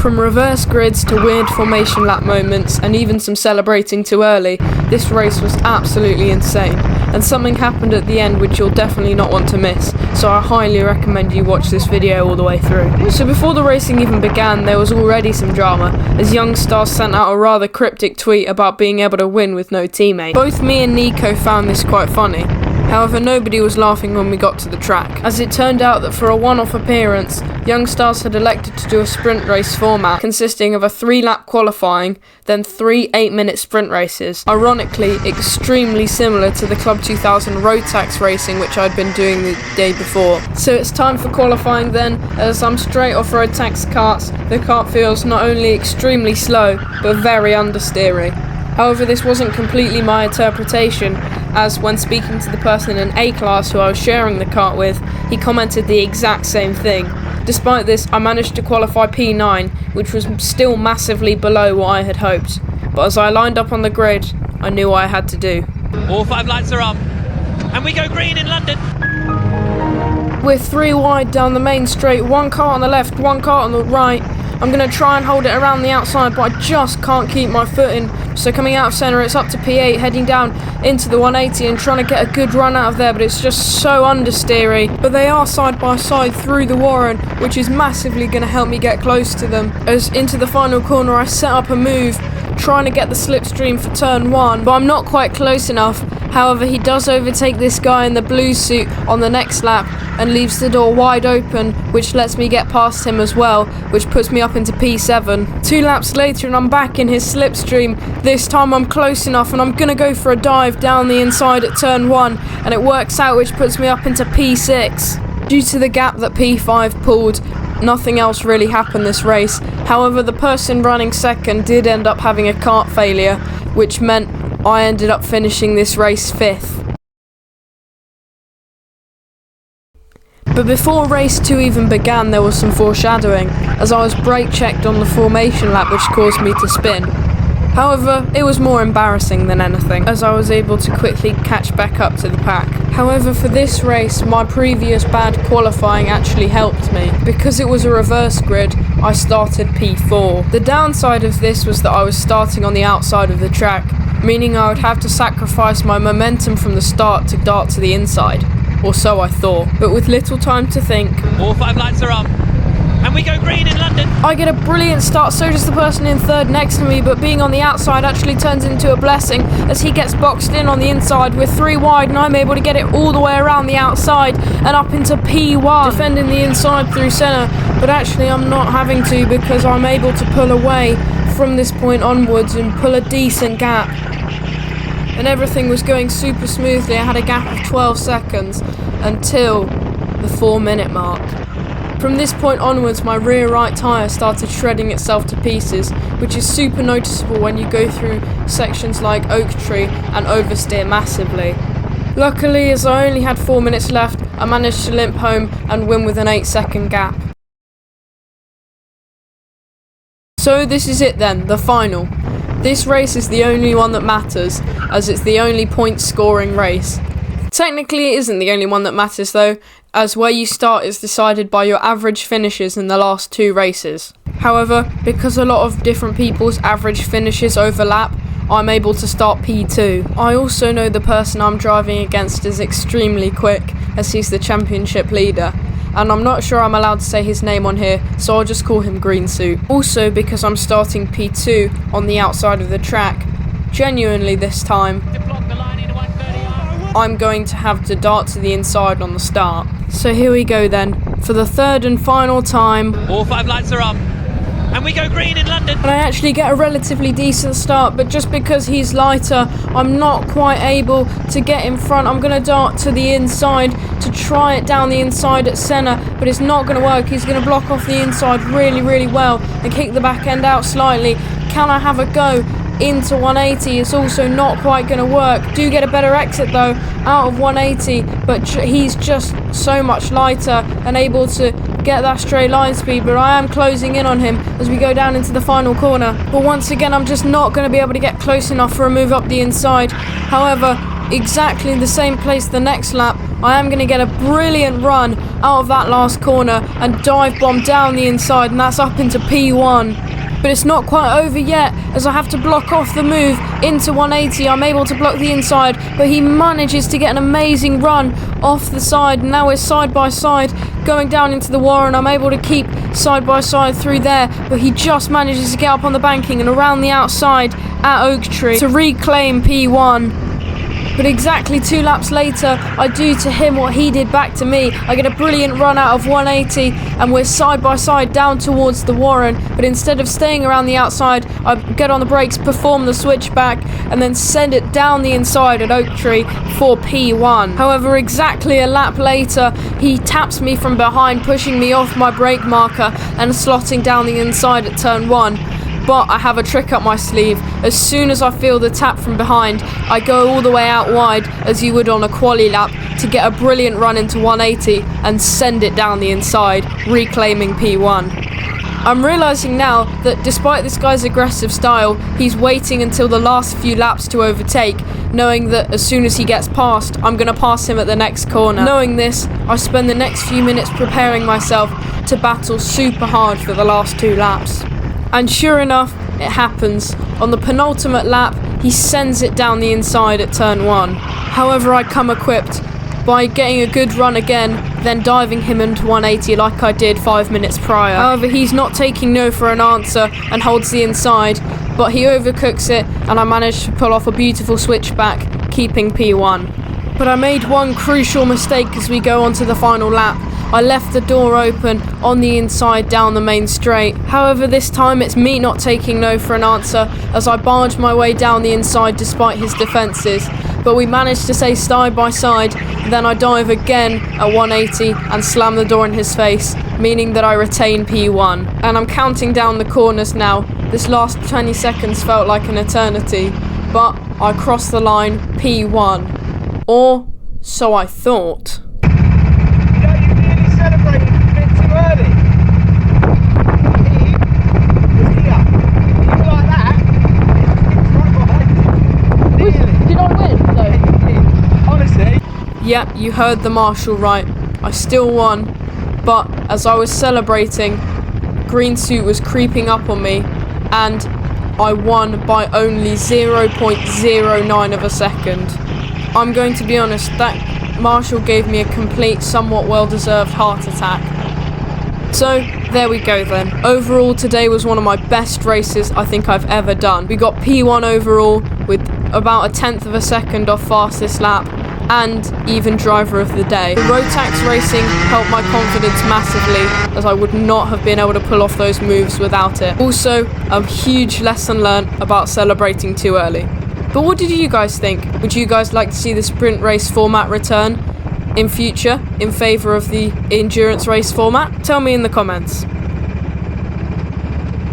From reverse grids to weird formation lap moments and even some celebrating too early, this race was absolutely insane. And something happened at the end which you'll definitely not want to miss, so I highly recommend you watch this video all the way through. So before the racing even began, there was already some drama, as Youngstarz sent out a rather cryptic tweet about being able to win with no teammate. Both me and Nico found this quite funny. However, nobody was laughing when we got to the track, as it turned out that for a one-off appearance, Youngstarz had elected to do a sprint race format consisting of a 3-lap qualifying, then 3 8-minute sprint races, ironically extremely similar to the Club 2000 road tax racing which I'd been doing the day before. So it's time for qualifying then, as I'm straight off road tax karts. The kart feels not only extremely slow, but very understeery. However, this wasn't completely my interpretation, as when speaking to the person in A-class who I was sharing the kart with, he commented the exact same thing. Despite this, I managed to qualify P9, which was still massively below what I had hoped. But as I lined up on the grid, I knew what I had to do. All 5 lights are on, and we go green in London. We're 3 wide down the main straight, 1 car on the left, 1 car on the right. I'm going to try and hold it around the outside, but I just can't keep my foot in. So coming out of centre, it's up to P8, heading down into the 180 and trying to get a good run out of there, but it's just so understeery. But they are side by side through the Warren, which is massively going to help me get close to them. As into the final corner, I set up a move, trying to get the slipstream for turn 1, but I'm not quite close enough. However, he does overtake this guy in the blue suit on the next lap and leaves the door wide open, which lets me get past him as well, which puts me up into P7. 2 laps later and I'm back in his slipstream. This time I'm close enough and I'm going to go for a dive down the inside at turn 1, and it works out, which puts me up into P6. Due to the gap that P5 pulled, nothing else really happened this race. However, the person running second did end up having a kart failure, which meant I ended up finishing this race 5th. But before race 2 even began, there was some foreshadowing, as I was brake checked on the formation lap, which caused me to spin. However, it was more embarrassing than anything, as I was able to quickly catch back up to the pack. However, for this race, my previous bad qualifying actually helped me. Because it was a reverse grid, I started P4. The downside of this was that I was starting on the outside of the track, meaning I would have to sacrifice my momentum from the start to dart to the inside. Or so I thought. But with little time to think, all 5 lights are on, and we go green in London. I get a brilliant start, so does the person in third next to me, but being on the outside actually turns into a blessing, as he gets boxed in on the inside with 3 wide, and I'm able to get it all the way around the outside and up into P1, defending the inside through centre. But actually I'm not having to, because I'm able to pull away from this point onwards and pull a decent gap. And everything was going super smoothly. I had a gap of 12 seconds until the 4-minute mark. From this point onwards, my rear right tyre started shredding itself to pieces, which is super noticeable when you go through sections like Oak Tree and oversteer massively. Luckily, as I only had 4 minutes left, I managed to limp home and win with an 8-second gap. So this is it then, the final. This race is the only one that matters, as it's the only point scoring race. Technically it isn't the only one that matters though, as where you start is decided by your average finishes in the last 2 races. However, because a lot of different people's average finishes overlap, I'm able to start P2. I also know the person I'm driving against is extremely quick, as he's the championship leader. And I'm not sure I'm allowed to say his name on here, so I'll just call him Green Suit. Also, because I'm starting P2 on the outside of the track, genuinely this time, I'm going to have to dart to the inside on the start. So here we go then, for the 3rd and final time. All 5 lights are on, and we go green in London. And I actually get a relatively decent start, but just because he's lighter, I'm not quite able to get in front. I'm going to dart to the inside to try it down the inside at centre, but it's not going to work. He's going to block off the inside really, really well and kick the back end out slightly. Can I have a go into 180? It's also not quite going to work. Do get a better exit though out of 180, but he's just so much lighter and able to get that straight line speed, but I am closing in on him as we go down into the final corner. But once again, I'm just not going to be able to get close enough for a move up the inside. However, exactly the same place the next lap, I am going to get a brilliant run out of that last corner and dive bomb down the inside, and that's up into P1. But it's not quite over yet, as I have to block off the move into 180. I'm able to block the inside, but he manages to get an amazing run off the side. Now we're side by side going down into the Warren. I'm able to keep side by side through there, but he just manages to get up on the banking and around the outside at Oak Tree to reclaim P1. But exactly 2 laps later, I do to him what he did back to me. I get a brilliant run out of 180, and we're side by side down towards the Warren. But instead of staying around the outside, I get on the brakes, perform the switchback, and then send it down the inside at Oak Tree for P1. However, exactly a lap later, he taps me from behind, pushing me off my brake marker and slotting down the inside at turn 1. But I have a trick up my sleeve. As soon as I feel the tap from behind, I go all the way out wide as you would on a quali lap to get a brilliant run into 180 and send it down the inside, reclaiming P1. I'm realising now that despite this guy's aggressive style, he's waiting until the last few laps to overtake, knowing that as soon as he gets past, I'm going to pass him at the next corner. Knowing this, I spend the next few minutes preparing myself to battle super hard for the last 2 laps. And sure enough, it happens. On the penultimate lap, he sends it down the inside at turn 1. However, I come equipped by getting a good run again, then diving him into 180 like I did 5 minutes prior. However, he's not taking no for an answer and holds the inside, but he overcooks it, and I managed to pull off a beautiful switchback, keeping P1. But I made one crucial mistake as we go on to the final lap. I left the door open on the inside down the main straight. However, this time it's me not taking no for an answer as I barge my way down the inside despite his defences. But we managed to stay side by side, then I dive again at 180 and slam the door in his face, meaning that I retain P1. And I'm counting down the corners now. This last 20 seconds felt like an eternity, but I crossed the line P1. Or so I thought. Celebrating a bit too early. He was here. He was like that. He was right behind you. Did I win though? Honestly. Yeah, you heard the marshal right. I still won, but as I was celebrating, Green Suit was creeping up on me, and I won by only 0.09 of a second. I'm going to be honest, that Marshall gave me a complete, somewhat well-deserved heart attack. So, there we go then. Overall, today was one of my best races I think I've ever done. We got P1 overall, with about 1/10 of a second off fastest lap, and even driver of the day. The road tax racing helped my confidence massively, as I would not have been able to pull off those moves without it. Also, a huge lesson learnt about celebrating too early. But what did you guys think? Would you guys like to see the sprint race format return in future in favour of the endurance race format? Tell me in the comments.